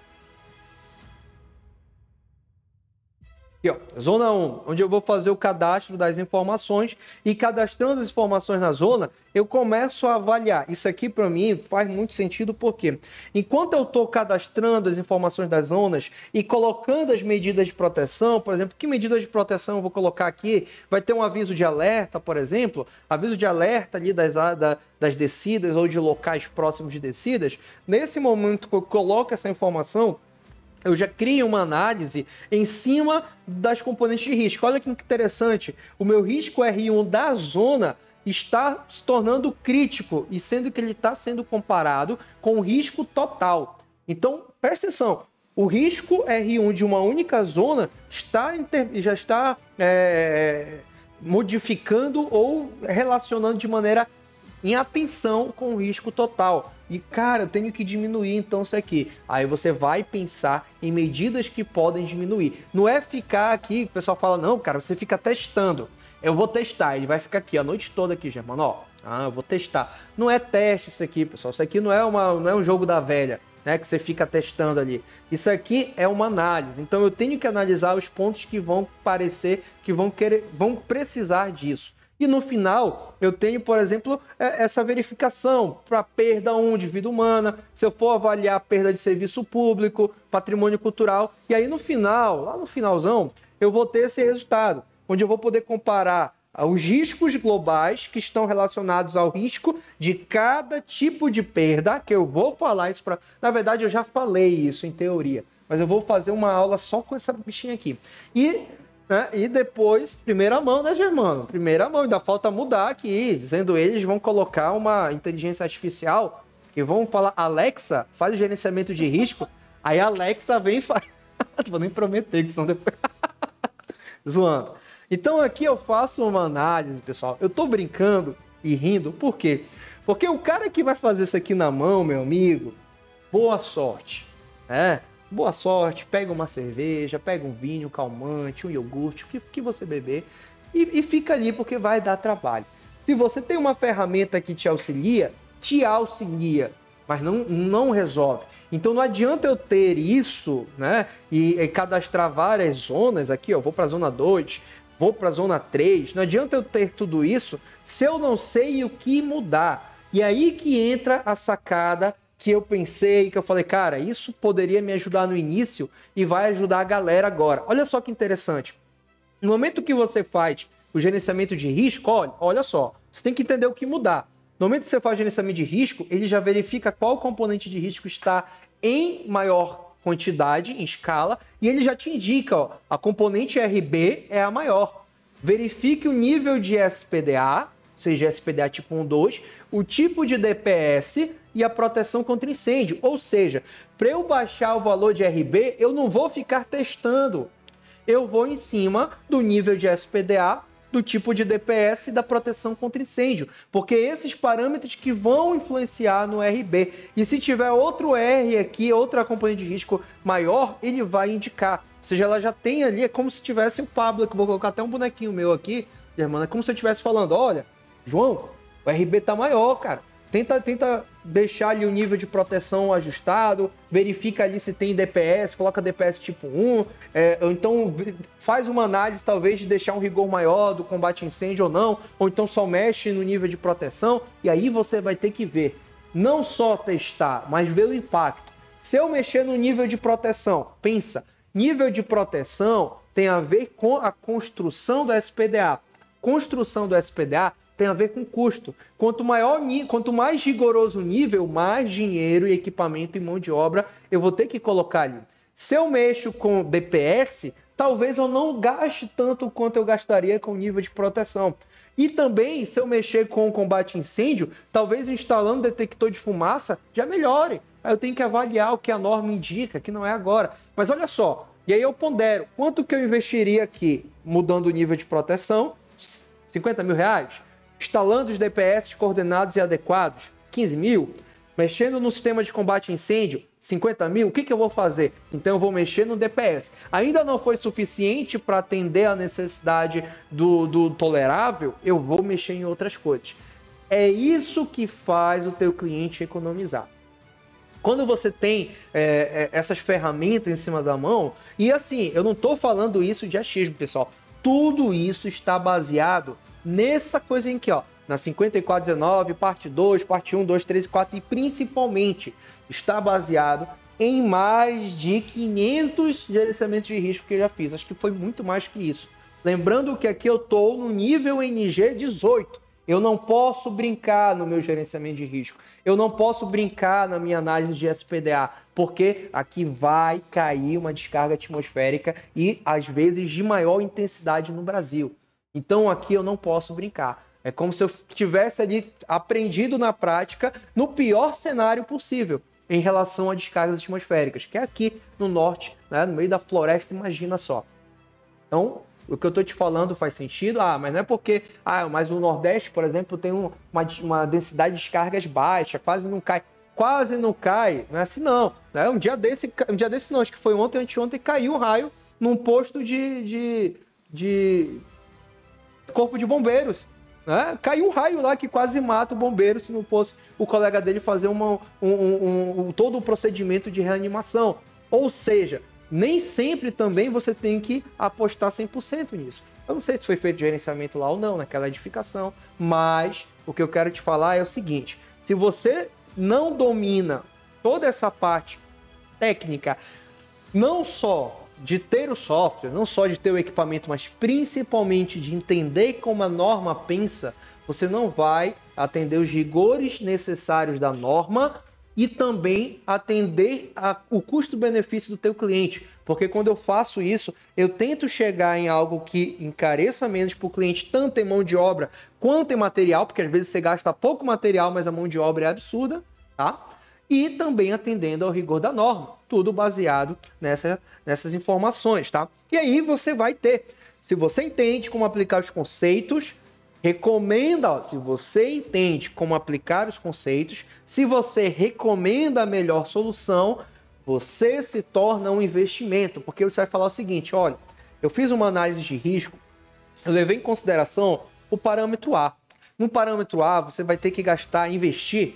Aqui, ó, zona 1, onde eu vou fazer o cadastro das informações, e cadastrando as informações na zona, eu começo a avaliar. Isso aqui para mim faz muito sentido, porque enquanto eu estou cadastrando as informações das zonas e colocando as medidas de proteção, por exemplo, que medidas de proteção eu vou colocar aqui? Vai ter um aviso de alerta, por exemplo, aviso de alerta ali das descidas ou de locais próximos de descidas. Nesse momento que eu coloco essa informação, eu já crio uma análise em cima das componentes de risco. Olha que interessante, o meu risco R1 da zona está se tornando crítico, e sendo que ele está sendo comparado com o risco total. Então, presta atenção, o risco R1 de uma única zona já está modificando ou relacionando de maneira em atenção com o risco total. E, cara, eu tenho que diminuir então isso aqui. Aí você vai pensar em medidas que podem diminuir. Não é ficar aqui, o pessoal fala, não, cara, você fica testando. Eu vou testar, ele vai ficar aqui a noite toda aqui, Germano, ó. Eu vou testar. Não é teste isso aqui, pessoal. Isso aqui não é um jogo da velha, né, que você fica testando ali. Isso aqui é uma análise. Então eu tenho que analisar os pontos que vão parecer, que vão precisar disso. E no final, eu tenho, por exemplo, essa verificação para perda 1 de vida humana, se eu for avaliar a perda de serviço público, patrimônio cultural, e aí no final, lá no finalzão, eu vou ter esse resultado, onde eu vou poder comparar os riscos globais que estão relacionados ao risco de cada tipo de perda, que eu vou falar isso para... Na verdade, eu já falei isso em teoria, mas eu vou fazer uma aula só com essa bichinha aqui. E depois, primeira mão, né, Germano? Primeira mão, ainda falta mudar aqui, dizendo eles vão colocar uma inteligência artificial que vão falar, Alexa, faz o gerenciamento de risco, aí a Alexa vem e faz... Não vou nem prometer, que senão depois... Zoando. Então aqui eu faço uma análise, pessoal, eu tô brincando e rindo, por quê? Porque o cara que vai fazer isso aqui na mão, meu amigo, boa sorte, boa sorte, pega uma cerveja, pega um vinho, calmante, um iogurte, o que você beber, e fica ali porque vai dar trabalho. Se você tem uma ferramenta que te auxilia, mas não resolve. Então não adianta eu ter isso, né, e cadastrar várias zonas aqui, ó, vou para a zona 2, vou para a zona 3, não adianta eu ter tudo isso se eu não sei o que mudar. E aí que entra a sacada que eu pensei, que eu falei, cara, isso poderia me ajudar no início e vai ajudar a galera agora. Olha só que interessante. No momento que você faz o gerenciamento de risco, olha só, você tem que entender o que mudar. No momento que você faz o gerenciamento de risco, ele já verifica qual componente de risco está em maior quantidade, em escala, e ele já te indica, ó, a componente RB é a maior. Verifique o nível de SPDA, seja SPDA tipo 1, 2, o tipo de DPS e a proteção contra incêndio. Ou seja, para eu baixar o valor de RB, eu não vou ficar testando. Eu vou em cima do nível de SPDA, do tipo de DPS e da proteção contra incêndio, porque esses parâmetros que vão influenciar no RB. E se tiver outro R aqui, outra componente de risco maior, ele vai indicar. Ou seja, ela já tem ali, é como se tivesse o Pablo, que eu vou colocar até um bonequinho meu aqui, Germano, é como se eu estivesse falando, olha, João, o RB tá maior, cara. Tenta deixar ali o nível de proteção ajustado, verifica ali se tem DPS, coloca DPS tipo 1, ou então faz uma análise talvez de deixar um rigor maior do combate a incêndio ou não, ou então só mexe no nível de proteção, e aí você vai ter que ver, não só testar, mas ver o impacto. Se eu mexer no nível de proteção, pensa, nível de proteção tem a ver com a construção do SPDA. Construção do SPDA tem a ver com custo. Quanto mais rigoroso o nível, mais dinheiro e equipamento e mão de obra eu vou ter que colocar ali. Se eu mexo com DPS, talvez eu não gaste tanto quanto eu gastaria com o nível de proteção. E também, se eu mexer com o combate a incêndio, talvez instalando detector de fumaça já melhore. Aí eu tenho que avaliar o que a norma indica, que não é agora. Mas olha só, e aí eu pondero, quanto que eu investiria aqui mudando o nível de proteção? 50 mil reais? Instalando os DPS coordenados e adequados, 15 mil. Mexendo no sistema de combate a incêndio, 50 mil. O que eu vou fazer? Então eu vou mexer no DPS. Ainda não foi suficiente para atender a necessidade do tolerável, eu vou mexer em outras coisas. É isso que faz o teu cliente economizar. Quando você tem essas ferramentas em cima da mão, e assim, eu não estou falando isso de achismo, pessoal. Tudo isso está baseado nessa coisa aqui, ó, na 5419, parte 2, parte 1, 2, 3 e 4, e principalmente está baseado em mais de 500 gerenciamentos de risco que eu já fiz. Acho que foi muito mais que isso. Lembrando que aqui eu estou no nível NG 18. Eu não posso brincar no meu gerenciamento de risco. Eu não posso brincar na minha análise de SPDA, porque aqui vai cair uma descarga atmosférica e, às vezes, de maior intensidade no Brasil. Então, aqui eu não posso brincar. É como se eu tivesse ali aprendido na prática no pior cenário possível em relação a descargas atmosféricas, que é aqui no norte, né, no meio da floresta, imagina só. Então, o que eu estou te falando faz sentido? Mas não é porque... mas o Nordeste, por exemplo, tem uma densidade de descargas baixa, quase não cai. Quase não cai, não é assim não. Né? Um dia desse não, acho que foi ontem, anteontem, caiu um raio num posto de corpo de bombeiros. Né? Caiu um raio lá que quase mata o bombeiro se não fosse o colega dele fazer todo o procedimento de reanimação. Ou seja, nem sempre também você tem que apostar 100% nisso. Eu não sei se foi feito gerenciamento lá ou não, naquela edificação, mas o que eu quero te falar é o seguinte: se você não domina toda essa parte técnica, não só de ter o software, não só de ter o equipamento, mas principalmente de entender como a norma pensa, você não vai atender os rigores necessários da norma e também atender o custo-benefício do teu cliente. Porque quando eu faço isso, eu tento chegar em algo que encareça menos para o cliente, tanto em mão de obra quanto em material, porque às vezes você gasta pouco material, mas a mão de obra é absurda, tá? E também atendendo ao rigor da norma, tudo baseado nessas informações, tá? E aí você vai ter, se você entende como aplicar os conceitos, recomenda, se você entende como aplicar os conceitos, se você recomenda a melhor solução, você se torna um investimento, porque você vai falar o seguinte: olha, eu fiz uma análise de risco, eu levei em consideração o parâmetro A. No parâmetro A, você vai ter que investir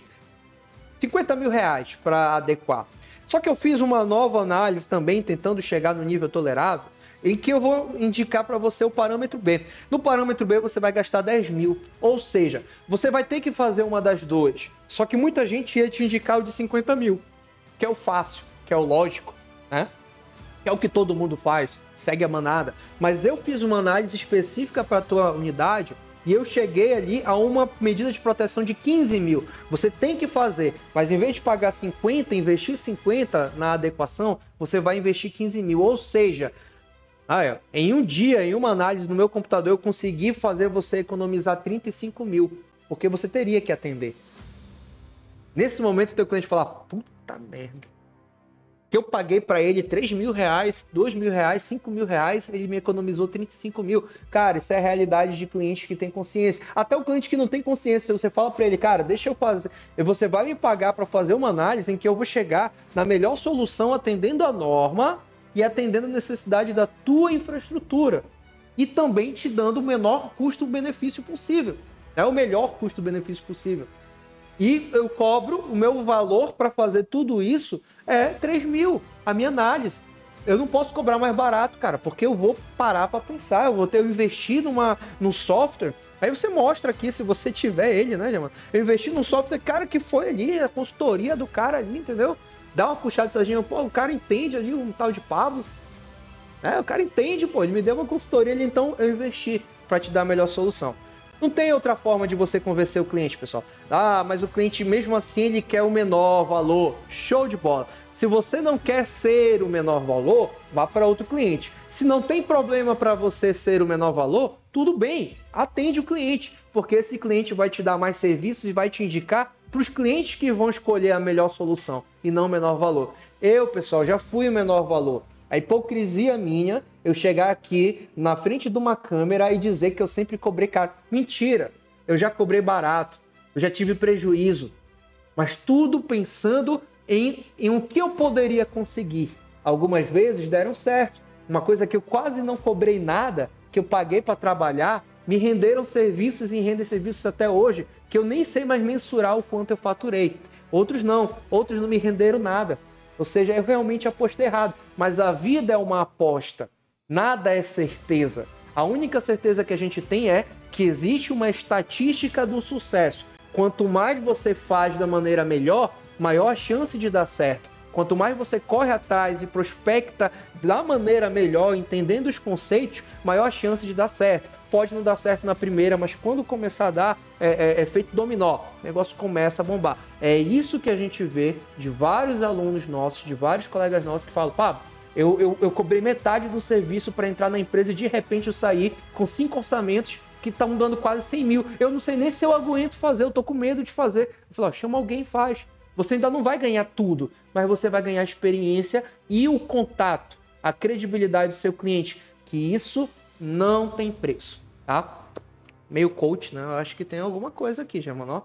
50 mil reais para adequar. Só que eu fiz uma nova análise também, tentando chegar no nível tolerável, em que eu vou indicar para você o parâmetro B. No parâmetro B, você vai gastar 10 mil. Ou seja, você vai ter que fazer uma das duas. Só que muita gente ia te indicar o de 50 mil, que é o fácil, que é o lógico, né? Que é o que todo mundo faz, segue a manada. Mas eu fiz uma análise específica para a tua unidade e eu cheguei ali a uma medida de proteção de 15 mil. Você tem que fazer, mas em vez de pagar 50, investir 50 na adequação, você vai investir 15 mil. Ou seja, em um dia, em uma análise no meu computador, eu consegui fazer você economizar 35 mil, porque você teria que atender. Nesse momento, o teu cliente fala: puta merda, que eu paguei para ele 3 mil reais, 2 mil reais, 5 mil reais, ele me economizou 35 mil. Cara, isso é a realidade de clientes que tem consciência. Até o cliente que não tem consciência, se você fala para ele: cara, deixa eu fazer, você vai me pagar para fazer uma análise em que eu vou chegar na melhor solução atendendo a norma e atendendo a necessidade da tua infraestrutura e também te dando o menor custo-benefício possível. É o melhor custo-benefício possível. E eu cobro, o meu valor para fazer tudo isso é 3 mil, a minha análise. Eu não posso cobrar mais barato, cara, porque eu vou parar para pensar, eu vou ter investido num software. Aí você mostra aqui, se você tiver ele, né, mano? Eu investi num software, cara, que foi ali, a consultoria do cara ali, entendeu? Dá uma puxada de sardinha, pô, o cara entende ali, um tal de Pablo. O cara entende, pô, ele me deu uma consultoria ali, então eu investi para te dar a melhor solução. Não tem outra forma de você convencer o cliente, pessoal. Mas o cliente, mesmo assim, ele quer o menor valor. Show de bola. Se você não quer ser o menor valor, vá para outro cliente. Se não tem problema para você ser o menor valor, tudo bem, atende o cliente, porque esse cliente vai te dar mais serviços e vai te indicar para os clientes que vão escolher a melhor solução e não o menor valor. Eu, pessoal, já fui o menor valor. A hipocrisia minha, eu chegar aqui na frente de uma câmera e dizer que eu sempre cobrei caro. Mentira! Eu já cobrei barato, eu já tive prejuízo, mas tudo pensando em o que eu poderia conseguir. Algumas vezes deram certo. Uma coisa que eu quase não cobrei nada, que eu paguei para trabalhar, me renderam serviços e rendem serviços até hoje, que eu nem sei mais mensurar o quanto eu faturei. Outros não me renderam nada. Ou seja, eu realmente apostei errado. Mas a vida é uma aposta. Nada é certeza. A única certeza que a gente tem é que existe uma estatística do sucesso. Quanto mais você faz da maneira melhor, maior a chance de dar certo. Quanto mais você corre atrás e prospecta da maneira melhor, entendendo os conceitos, maior a chance de dar certo. Pode não dar certo na primeira, mas quando começar a dar, é feito dominó. O negócio começa a bombar. É isso que a gente vê de vários alunos nossos, de vários colegas nossos que falam: Pablo, eu cobrei metade do serviço para entrar na empresa e de repente eu saí com 5 orçamentos que estão dando quase 100 mil. Eu não sei nem se eu aguento fazer, eu tô com medo de fazer. Eu falo, ó, chama alguém e faz. Você ainda não vai ganhar tudo, mas você vai ganhar experiência e o contato, a credibilidade do seu cliente, que isso não tem preço, tá? Meio coach, né? Eu acho que tem alguma coisa aqui, já, mano.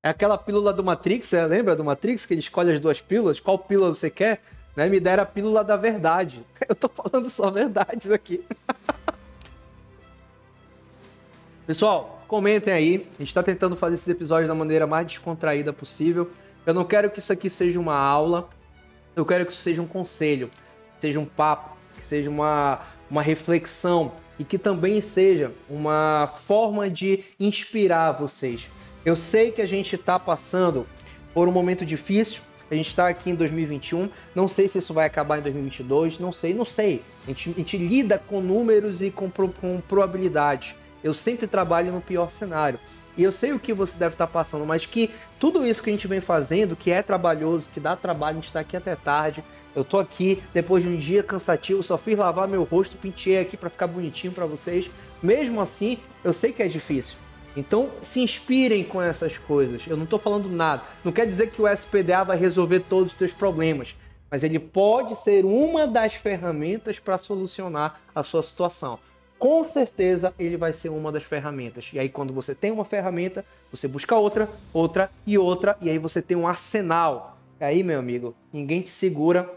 É aquela pílula do Matrix, você lembra do Matrix? Que ele escolhe as duas pílulas, qual pílula você quer? Né? Me deram a pílula da verdade. Eu tô falando só verdades aqui. Pessoal, comentem aí. A gente está tentando fazer esses episódios da maneira mais descontraída possível. Eu não quero que isso aqui seja uma aula. Eu quero que isso seja um conselho, que seja um papo, que seja uma reflexão e que também seja uma forma de inspirar vocês. Eu sei que a gente está passando por um momento difícil. A gente está aqui em 2021. Não sei se isso vai acabar em 2022. Não sei. A gente lida com números e com probabilidades. Eu sempre trabalho no pior cenário. E eu sei o que você deve estar passando, mas que tudo isso que a gente vem fazendo, que é trabalhoso, que dá trabalho, a gente está aqui até tarde. Eu tô aqui depois de um dia cansativo, só fiz lavar meu rosto, penteei aqui para ficar bonitinho para vocês. Mesmo assim, eu sei que é difícil. Então, se inspirem com essas coisas. Eu não estou falando nada. Não quer dizer que o SPDA vai resolver todos os teus problemas, mas ele pode ser uma das ferramentas para solucionar a sua situação. Com certeza ele vai ser uma das ferramentas. E aí quando você tem uma ferramenta, você busca outra, e aí você tem um arsenal. E aí, meu amigo, ninguém te segura,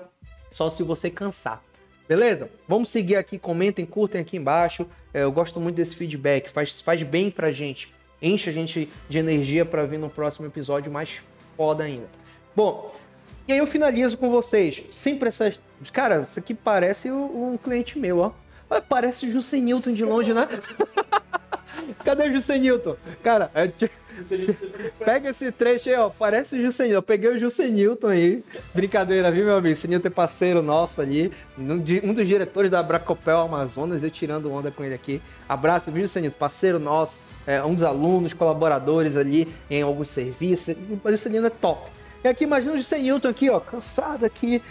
só se você cansar. Beleza? Vamos seguir aqui, comentem, curtem aqui embaixo. Eu gosto muito desse feedback, faz bem pra gente. Enche a gente de energia para vir no próximo episódio mais foda ainda. Bom, e aí eu finalizo com vocês. Sempre essas... Cara, isso aqui parece um cliente meu, ó. Parece o Juscelino Newton de longe, né? Cadê o Juscelino Newton? Cara, pega esse trecho aí, ó. Parece o Juscelino. Eu peguei o Juscelino Newton aí. Brincadeira, viu, meu amigo? Esse Newton é parceiro nosso ali. Um dos diretores da Bracopel Amazonas. Eu tirando onda com ele aqui. Abraço, viu, Juscelino? Parceiro nosso. Um dos alunos, colaboradores ali em alguns serviços. O Juscelino é top. E aqui, imagina o Juscelino Newton aqui, ó. Cansado aqui.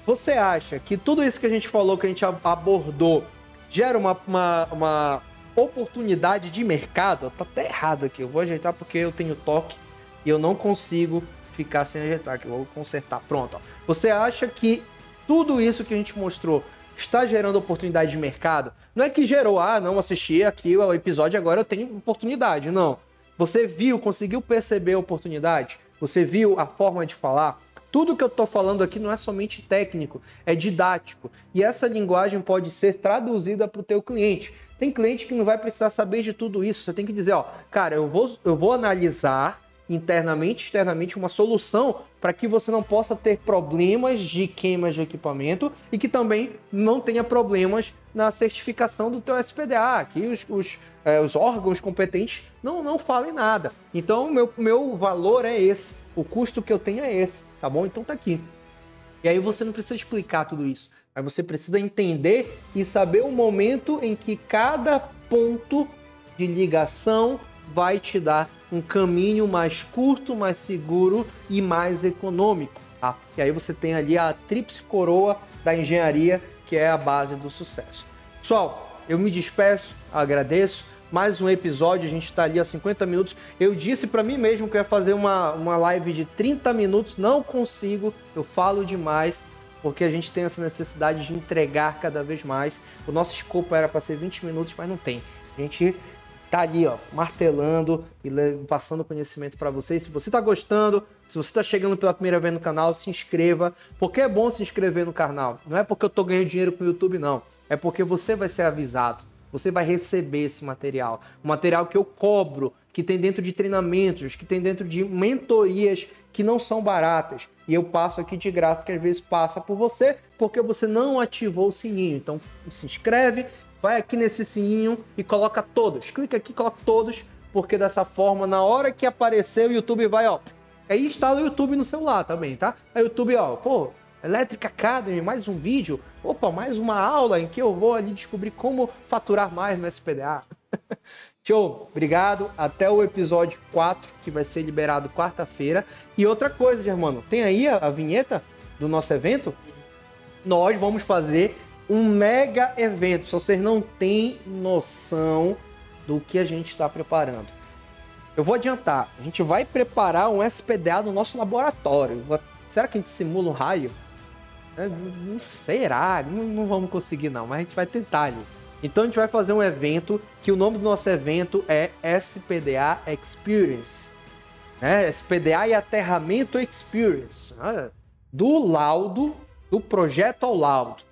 Você acha que tudo isso que a gente falou, que a gente abordou, gera uma oportunidade de mercado? Tá até errado aqui, eu vou ajeitar porque eu tenho toque e eu não consigo ficar sem ajeitar aqui, eu vou consertar. Pronto, ó. Você acha que tudo isso que a gente mostrou está gerando oportunidade de mercado? Não é que gerou, não assisti aqui o episódio, agora eu tenho oportunidade, não. Você viu, conseguiu perceber a oportunidade? Você viu a forma de falar? Tudo que eu estou falando aqui não é somente técnico, é didático. E essa linguagem pode ser traduzida para o teu cliente. Tem cliente que não vai precisar saber de tudo isso. Você tem que dizer, ó, cara, eu vou analisar internamente, externamente uma solução para que você não possa ter problemas de queimas de equipamento e que também não tenha problemas na certificação do teu SPDA, que os órgãos competentes não falem nada. Então, meu valor é esse, o custo que eu tenho é esse, tá bom? Então tá aqui. E aí você não precisa explicar tudo isso, mas você precisa entender e saber o momento em que cada ponto de ligação vai te dar um caminho mais curto, mais seguro e mais econômico, tá? E aí você tem ali a tríplice coroa da engenharia, que é a base do sucesso. Pessoal, eu me despeço, agradeço. Mais um episódio, a gente está ali há 50 minutos. Eu disse para mim mesmo que eu ia fazer uma live de 30 minutos, não consigo, eu falo demais, porque a gente tem essa necessidade de entregar cada vez mais. O nosso escopo era para ser 20 minutos, mas não tem. A gente tá ali, ó, martelando e passando conhecimento para vocês. Se você tá gostando, se você tá chegando pela primeira vez no canal, se inscreva. Porque é bom se inscrever no canal. Não é porque eu tô ganhando dinheiro com o YouTube, não. É porque você vai ser avisado. Você vai receber esse material. Um material que eu cobro, que tem dentro de treinamentos, que tem dentro de mentorias que não são baratas. E eu passo aqui de graça, que às vezes passa por você, porque você não ativou o sininho. Então, se inscreve, vai aqui nesse sininho e coloca todos. Clica aqui e coloca todos, porque dessa forma, na hora que aparecer, o YouTube vai, ó. Aí instala o YouTube no celular também, tá? Aí o YouTube, ó, pô, Electric Academy, mais um vídeo. Opa, mais uma aula em que eu vou ali descobrir como faturar mais no SPDA. Show, obrigado. Até o episódio 4, que vai ser liberado quarta-feira. E outra coisa, Germano, tem aí a vinheta do nosso evento? Nós vamos fazer um mega evento. Se vocês não têm noção do que a gente está preparando. Eu vou adiantar, a gente vai preparar um SPDA no nosso laboratório. Será que a gente simula um raio? Não será, não vamos conseguir não, mas a gente vai tentar ali. Então a gente vai fazer um evento, que o nome do nosso evento é SPDA Experience. SPDA e Aterramento Experience. Do laudo, do projeto ao laudo.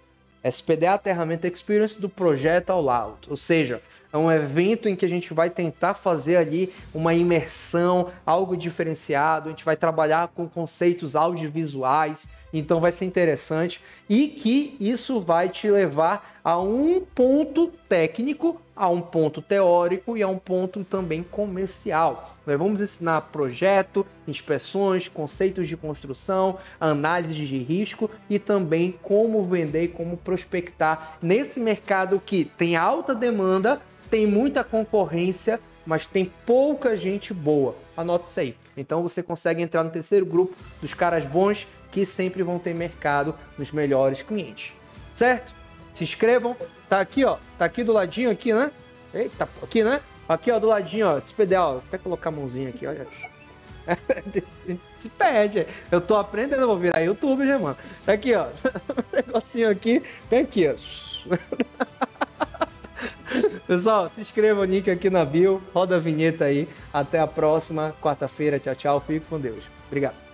SPDA Aterramento Experience do projeto ao laudo. Ou seja, é um evento em que a gente vai tentar fazer ali uma imersão, algo diferenciado. A gente vai trabalhar com conceitos audiovisuais. Então vai ser interessante. E que isso vai te levar a um ponto técnico, a um ponto teórico e a um ponto também comercial. Nós vamos ensinar projeto, inspeções, conceitos de construção, análise de risco e também como vender e como prospectar nesse mercado que tem alta demanda, tem muita concorrência, mas tem pouca gente boa. Anota isso aí. Então você consegue entrar no terceiro grupo dos caras bons que sempre vão ter mercado nos melhores clientes. Certo? Se inscrevam. Tá aqui, ó. Tá aqui do ladinho, aqui, né? Eita, aqui, né? Aqui, ó, do ladinho, ó. Esse pedal. Até colocar a mãozinha aqui, olha. Se perde. Eu tô aprendendo, eu vou virar YouTube, né, mano? Tá aqui, ó. Um negocinho aqui. Vem aqui, ó. Pessoal, se inscreva, o link aqui na bio. Roda a vinheta aí. Até a próxima quarta-feira. Tchau, tchau. Fique com Deus. Obrigado.